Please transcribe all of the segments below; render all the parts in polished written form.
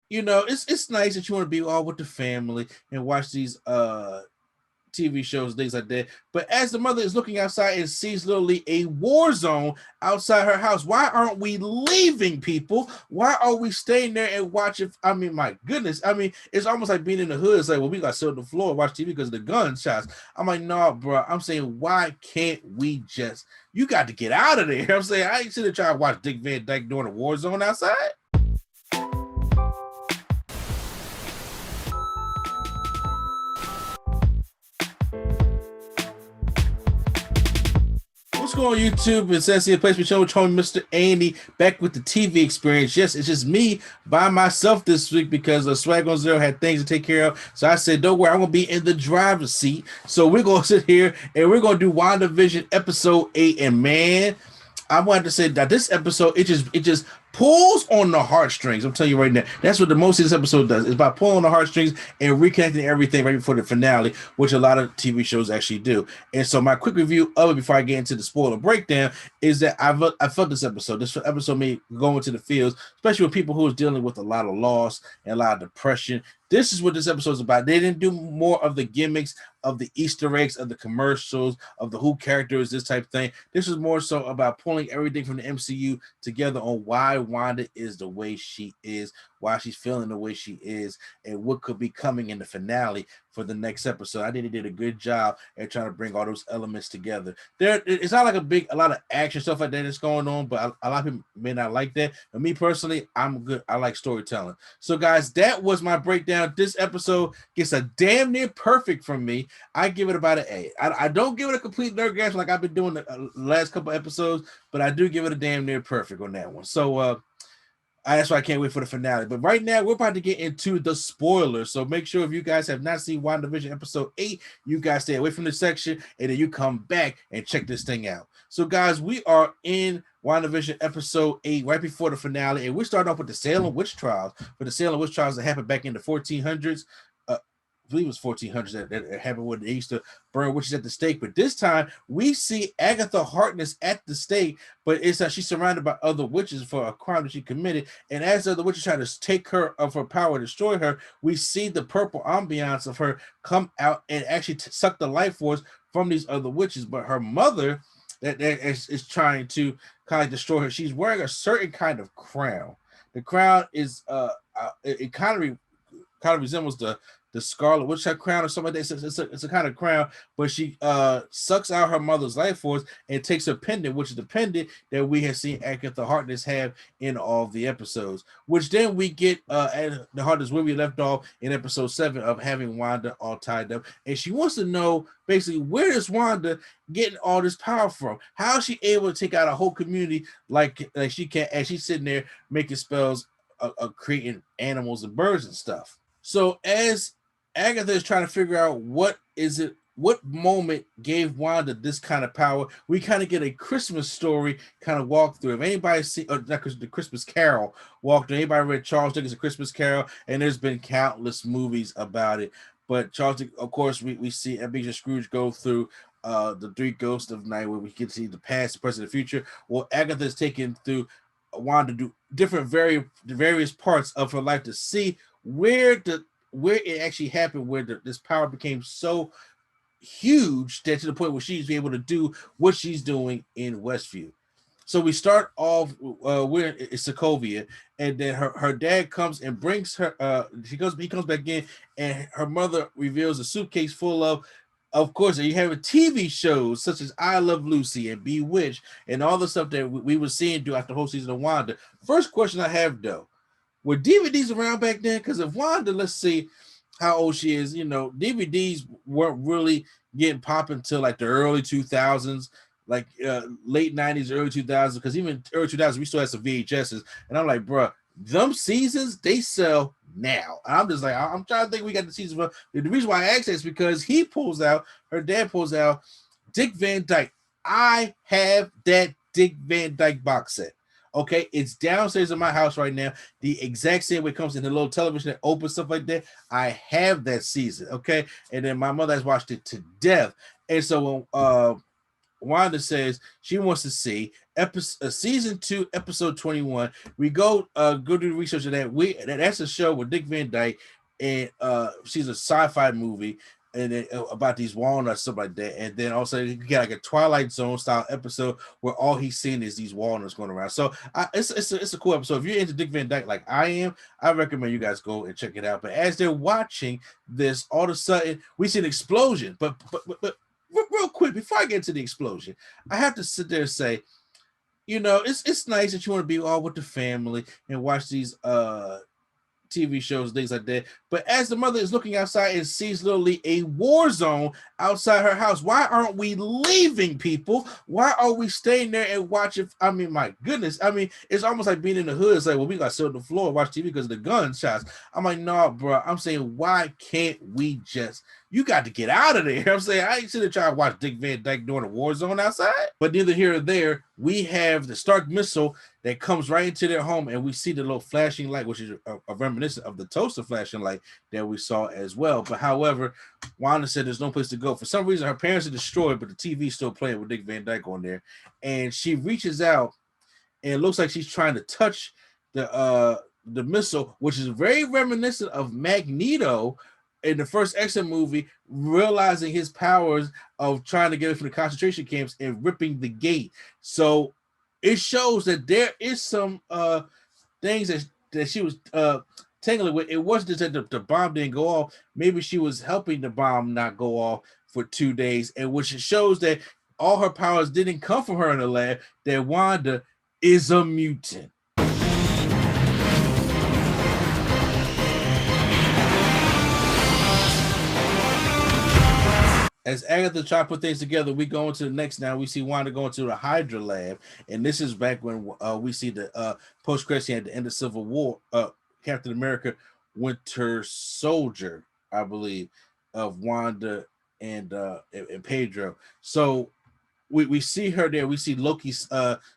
you know, it's nice that you want to be all with the family and watch these TV shows, things like that. But as the mother is looking outside and sees literally a war zone outside her house, why aren't we leaving, people? Why are we staying there and watching? I mean, my goodness. I mean, it's almost like being in the hood. It's like, well, we got to sit on the floor and watch TV because of the gunshots. I'm like, no, bro. I'm saying, why can't we just? You got to get out of there. I'm saying, I ain't sitting there trying to watch Dick Van Dyke during a war zone outside. What's going on YouTube? It's SC Place with Mr. Andy back with the TV experience. Yes, it's just me by myself this week because Swag on Zero had things to take care of. So I said, don't worry, I'm gonna be in the driver's seat. So we're gonna sit here and we're gonna do WandaVision episode 8. And man, I wanted to say that this episode it just pulls on the heartstrings. I'm telling you right now, that's what the most of this episode does. It's about pulling on the heartstrings and reconnecting everything right before the finale, which a lot of TV shows actually do. And so my quick review of it before I get into the spoiler breakdown is that I felt this episode. This episode made go into the fields, especially with people who was dealing with a lot of loss and a lot of depression. This is what this episode is about. They didn't do more of the gimmicks, of the Easter eggs, of the commercials, of the who characters, this type of thing. This was more so about pulling everything from the MCU together on why Wanda is the way she is, why she's feeling the way she is, and what could be coming in the finale for the next episode. I think they did a good job at trying to bring all those elements together. It's not like a lot of action stuff like that that's going on, but a lot of people may not like that. But me personally, I'm good. I like storytelling. So guys, that was my breakdown. This episode gets a damn near perfect from me. I give it about an A. I don't give it a complete Nerdgasm like I've been doing the last couple episodes, but I do give it a damn near perfect on that one. So that's why I can't wait for the finale. But right now, we're about to get into the spoilers. So make sure if you guys have not seen WandaVision episode 8, you guys stay away from this section and then you come back and check this thing out. So guys, we are in WandaVision episode 8, right before the finale. And we're starting off with the Salem witch trials. For the Salem witch trials that happened back in the 1400s. I believe it was 1400s that happened when they used to burn witches at the stake. But this time we see Agatha Harkness at the stake, but it's that she's surrounded by other witches for a crime that she committed. And as the other witches try to take her of her power, destroy her, we see the purple ambiance of her come out and actually suck the life force from these other witches. But her mother that is trying to kind of destroy her. She's wearing a certain kind of crown. The crown is it kind of resembles the Scarlet Witch crown or something like that. It's a kind of crown, but she sucks out her mother's life force and takes a pendant, which is the pendant that we have seen Agatha Harkness have in all the episodes. Which then we get at the Harkness where we left off in episode 7 of having Wanda all tied up, and she wants to know basically where is Wanda getting all this power from? How is she able to take out a whole community like she can, as she's sitting there making spells, creating animals and birds and stuff. So as Agatha is trying to figure out what moment gave Wanda this kind of power, we kind of get a Christmas story kind of walkthrough. If anybody see the Christmas Carol walkthrough, anybody read Charles Dickens' A Christmas Carol, and there's been countless movies about it. But Charles, of course, we see Ebenezer Scrooge go through the three ghosts of night, where we can see the past, the present, the future. Well, Agatha is taken through Wanda do different various parts of her life to see where it actually happened, where this power became so huge that to the point where she's able to do what she's doing in Westview. So we start off we're in Sokovia, and then her dad comes and brings her. He comes back in, and her mother reveals a suitcase full of course, you have TV shows such as I Love Lucy and Bewitched and all the stuff that we were seeing throughout the whole season of Wanda. First question I have though, were DVDs around back then? Because if Wanda, let's see how old she is, DVDs weren't really getting popping until like the early 2000s, like late 90s, early 2000s, because even early 2000s, we still had some VHSs. And I'm like, bro, them seasons, they sell now. I'm just like, I'm trying to think we got the season. The reason why I asked that is because her dad pulls out Dick Van Dyke. I have that Dick Van Dyke box set. Okay, it's downstairs in my house right now. The exact same way it comes in the little television that opens, stuff like that. I have that season. Okay, and then my mother has watched it to death. And so Wanda says she wants to see season 2, episode 21. We go do the research of that. That's a show with Dick Van Dyke, and she's a sci-fi movie, and about these walnuts, stuff like that. And then also you get like a Twilight Zone style episode where all he's seeing is these walnuts going around. So it's a cool episode. If you're into Dick Van Dyke like I am, I recommend you guys go and check it out. But as they're watching this, all of a sudden we see an explosion. But real quick, before I get to the explosion, I have to sit there and say, it's nice that you want to be all with the family and watch these TV shows, things like that. But as the mother is looking outside and sees literally a war zone outside her house, why aren't we leaving, people? Why are we staying there and watching? I mean, my goodness. I mean, it's almost like being in the hood. It's like, well, we got to sit on the floor and watch TV because of the gunshots. I'm like, no, bro. I'm saying, why can't we just... You got to get out of there. I'm saying, I ain't sitting there trying to watch Dick Van Dyke doing a war zone outside. But neither here or there, we have the Stark missile that comes right into their home, and we see the little flashing light, which is a reminiscent of the toaster flashing light that we saw as well. But however, Wanda said there's no place to go. For some reason, her parents are destroyed, but the TV's still playing with Dick Van Dyke on there. And she reaches out, and it looks like she's trying to touch the missile, which is very reminiscent of Magneto in the first X-Men movie, realizing his powers of trying to get away from the concentration camps and ripping the gate. So it shows that there is some things that she was tangling with. It wasn't just that the bomb didn't go off. Maybe she was helping the bomb not go off for 2 days, and which shows that all her powers didn't come from her in the lab, that Wanda is a mutant. As Agatha tried to put things together, we go into the next now. We see Wanda going to the Hydra lab, and this is back when we see the post-credits scene at the end of Civil War, Captain America Winter Soldier, I believe, of Wanda and Pedro. So we see her there. We see Loki's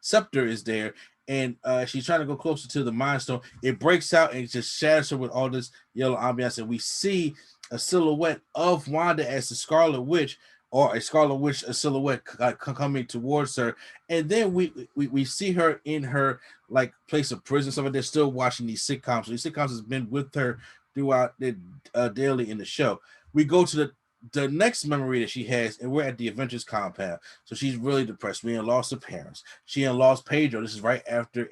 scepter is there, and she's trying to go closer to the Mind Stone. It breaks out and it just shatters her with all this yellow ambiance, and we see a silhouette of Wanda as the Scarlet Witch, or a Scarlet Witch, a silhouette coming towards her. And then we see her in her like place of prison. Some of they're still watching these sitcoms. So these sitcoms has been with her throughout the daily in the show. We go to the next memory that she has, and we're at the Avengers compound. So she's really depressed. We lost her parents. She lost Pedro. This is right after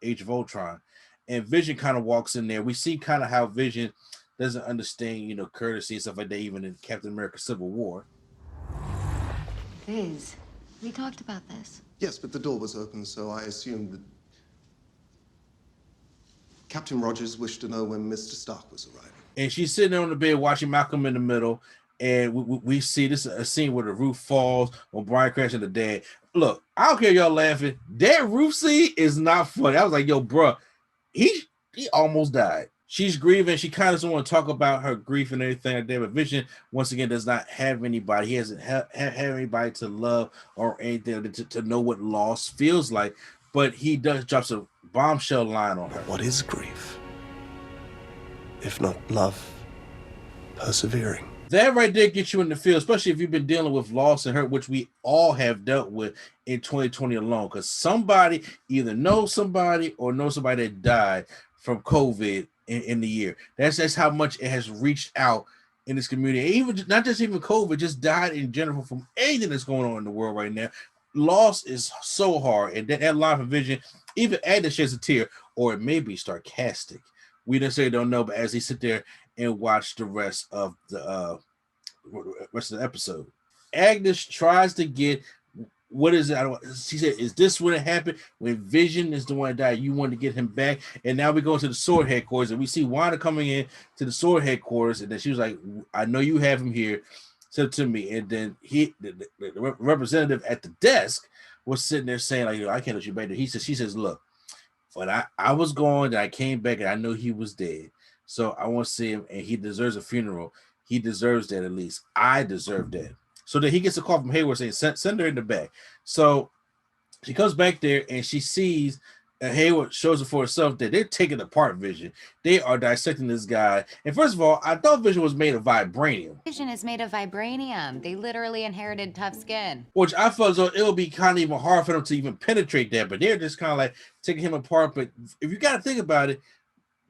Age of Ultron. And Vision kind of walks in there. We see kind of how Vision doesn't understand, courtesy and stuff like that, even in Captain America Civil War. Liz, we talked about this. Yes, but the door was open, so I assumed that Captain Rogers wished to know when Mr. Stark was arriving. And she's sitting there on the bed watching Malcolm in the Middle, and we see this a scene where the roof falls on Bryan Cranston, the dad. Look, I don't care y'all laughing. That roof scene is not funny. I was like, yo, bro, he almost died. She's grieving. She kind of doesn't want to talk about her grief and everything like that. But Vision, once again, does not have anybody. He hasn't have anybody to love or anything to know what loss feels like. But he does drops a bombshell line on her. What is grief, if not love persevering? That right there gets you in the field, especially if you've been dealing with loss and hurt, which we all have dealt with in 2020 alone. Because somebody either knows somebody or knows somebody that died from COVID in the year. That's how much it has reached out in this community. Even not just even COVID, just died in general from anything that's going on in the world right now. Loss is so hard, and that line from Vision, even Agnes sheds a tear, or it may be sarcastic. We necessarily don't know, but as they sit there and watch the rest of the episode, Agnes tries to get what is it? She said, "Is this what happened when Vision is the one that died? You wanted to get him back." And now we go to the S.W.O.R.D headquarters, and we see Wanda coming in to the S.W.O.R.D headquarters, and then she was like, "I know you have him here." Said to me, and then the representative at the desk was sitting there saying, "Like, I can't let you back there." She says, "Look, when I was gone, and I came back, and I know he was dead. So I want to see him, and he deserves a funeral. He deserves that at least. I deserve that." So then he gets a call from Hayward saying, send her in the back. So she comes back there, and she sees Hayward shows it for itself that they're taking apart Vision. They are dissecting this guy. And first of all, I thought Vision was made of vibranium. Vision is made of vibranium. They literally inherited tough skin. Which I felt as though it would be kind of even hard for them to even penetrate that. But they're just kind of like taking him apart. But if you got to think about it,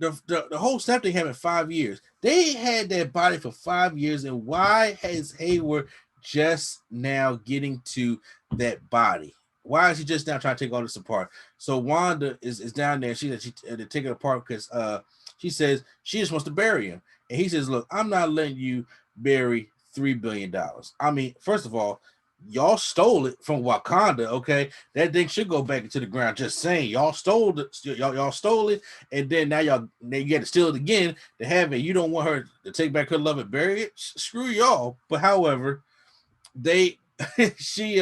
the whole snap thing happened 5 years. They had that body for 5 years. And why has Hayward just now getting to that body? Why is he just now trying to take all this apart? So Wanda is down there. She to take it apart because she says she just wants to bury him. And he says, look, I'm not letting you bury $3 billion. I mean, first of all, y'all stole it from Wakanda, okay? That thing should go back into the ground. Just saying, y'all stole it. Y'all stole it, and then now you got to steal it again to have it. You don't want her to take back her love and bury it. Screw y'all. But however, she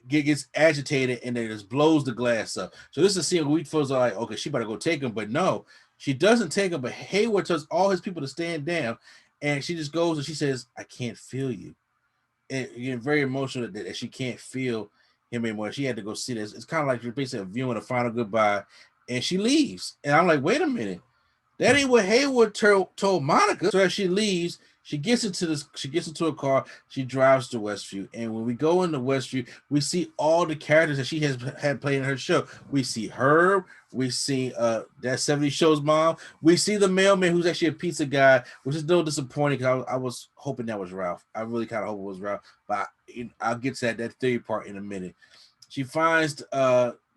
gets agitated and then just blows the glass up. So this is a scene where we feel like, okay, she better go take him, but no, she doesn't take him. But Hayward tells all his people to stand down, and she just goes and she says, "I can't feel you." And you're very emotional that she can't feel him anymore. She had to go see this. It's kind of like you're basically viewing a final goodbye, and she leaves. And I'm like, wait a minute, that ain't what Hayward told Monica. So as she leaves, she gets into a car, she drives to Westview, and when we go into Westview, we see all the characters that she has had played in her show. We see Herb, we see that 70 Show's mom, we see the mailman who's actually a pizza guy, which is a little disappointing because I was hoping that was Ralph. I really kind of hope it was Ralph, but I'll get to that theory part in a minute. She finds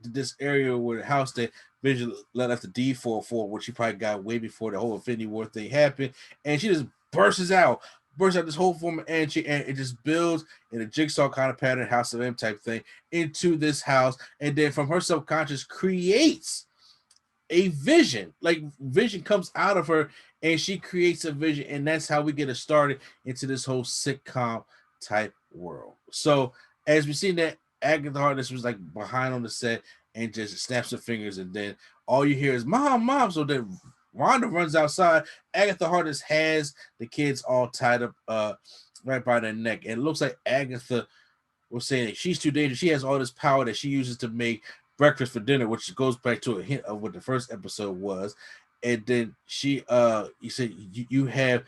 this area where the house that Vision left the deed for, which she probably got way before the whole Infinity War thing happened, and she just bursts out this whole form of energy, and it just builds in a jigsaw kind of pattern, House of M type thing, into this house, and then from her subconscious creates a vision. Like Vision comes out of her, and she creates a vision, and that's how we get it started into this whole sitcom type world. So as we see that Agatha Harkness was like behind on the set and just snaps her fingers, and then all you hear is mom. So then Wanda runs outside. Agatha Harkness has the kids all tied up right by their neck. And it looks like Agatha was saying she's too dangerous. She has all this power that she uses to make breakfast for dinner, which goes back to a hint of what the first episode was. And then she you said you have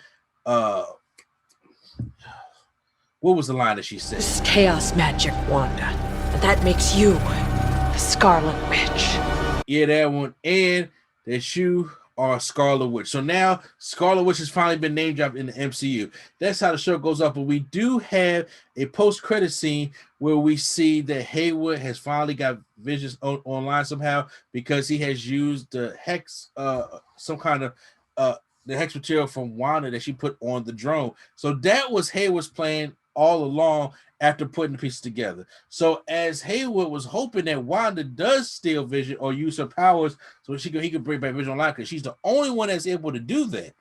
what was the line that she said? This is chaos magic, Wanda. And that makes you the Scarlet Witch. Yeah, that one. And that you are Scarlet Witch. So now Scarlet Witch has finally been name dropped in the MCU. That's how the show goes up. But we do have a post-credit scene where we see that Hayward has finally got Visions online somehow because he has used the hex, some kind of the hex material from Wanda that she put on the drone. So that was Hayward's plan all along after putting the pieces together. So as Hayward was hoping that Wanda does steal Vision or use her powers so he could bring back Vision online, because she's the only one that's able to do that.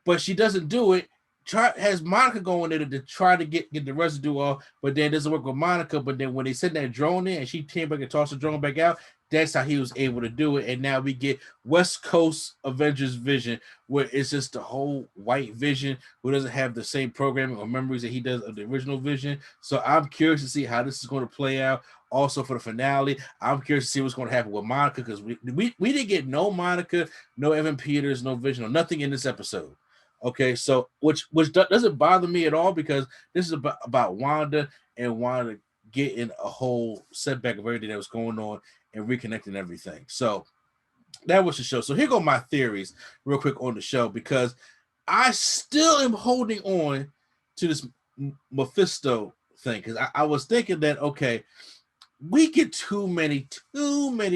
But she doesn't do it. Has Monica going in to try to get the residue off, but then it doesn't work with Monica. But then when they send that drone in and she came back and tossed the drone back out, that's how he was able to do it. And now we get West Coast Avengers Vision, where it's just the whole white Vision who doesn't have the same programming or memories that he does of the original Vision. So I'm curious to see how this is going to play out. Also for the finale, I'm curious to see what's going to happen with Monica, because we didn't get no Monica, no Evan Peters, no Vision, or nothing in this episode. Okay, so which doesn't bother me at all, because this is about Wanda and Wanda getting a whole setback of everything that was going on and reconnecting everything. So that was the show. So here go my theories real quick on the show, because I still am holding on to this Mephisto thing, because I was thinking that, okay, we get too many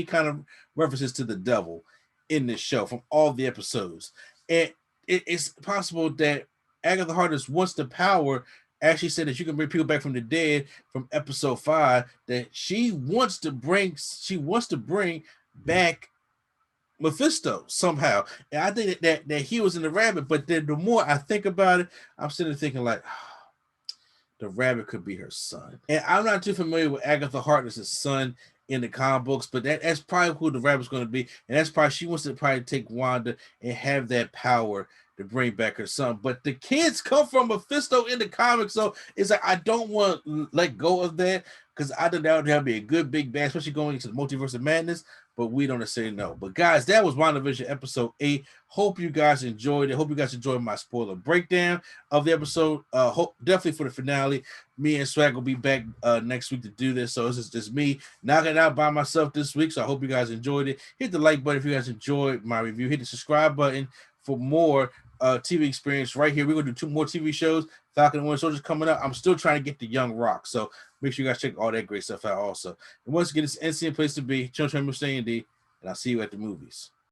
kind of references to the devil in this show from all the episodes. And it's possible that Agatha Harkness wants the power. Actually said that you can bring people back from the dead from episode 5, that she wants to bring back Mephisto somehow. And I think that he was in the rabbit, but then the more I think about it, I'm sitting there thinking like, the rabbit could be her son. And I'm not too familiar with Agatha Harkness' son in the comic books, but that's probably who the rabbit's going to be. And that's probably, she wants to probably take Wanda and have that power to bring back her son. But the kids come from Mephisto in the comics, so it's like I don't want to let go of that. because I think that would be a good big bang, especially going into the multiverse of madness. But we don't necessarily know. But guys, that was WandaVision episode 8. Hope you guys enjoyed it. Hope you guys enjoyed my spoiler breakdown of the episode. Hope definitely for the finale. Me and Swag will be back next week to do this. So it's just me knocking it out by myself this week. So I hope you guys enjoyed it. Hit the like button if you guys enjoyed my review. Hit the subscribe button for more TV experience right here. We're gonna do 2 more TV shows. Falcon and Winter Soldier coming up. I'm still trying to get the Young Rock, so make sure you guys check all that great stuff out also. And once again, it's NCN place to be. Mr. Andy, and I'll see you at the movies.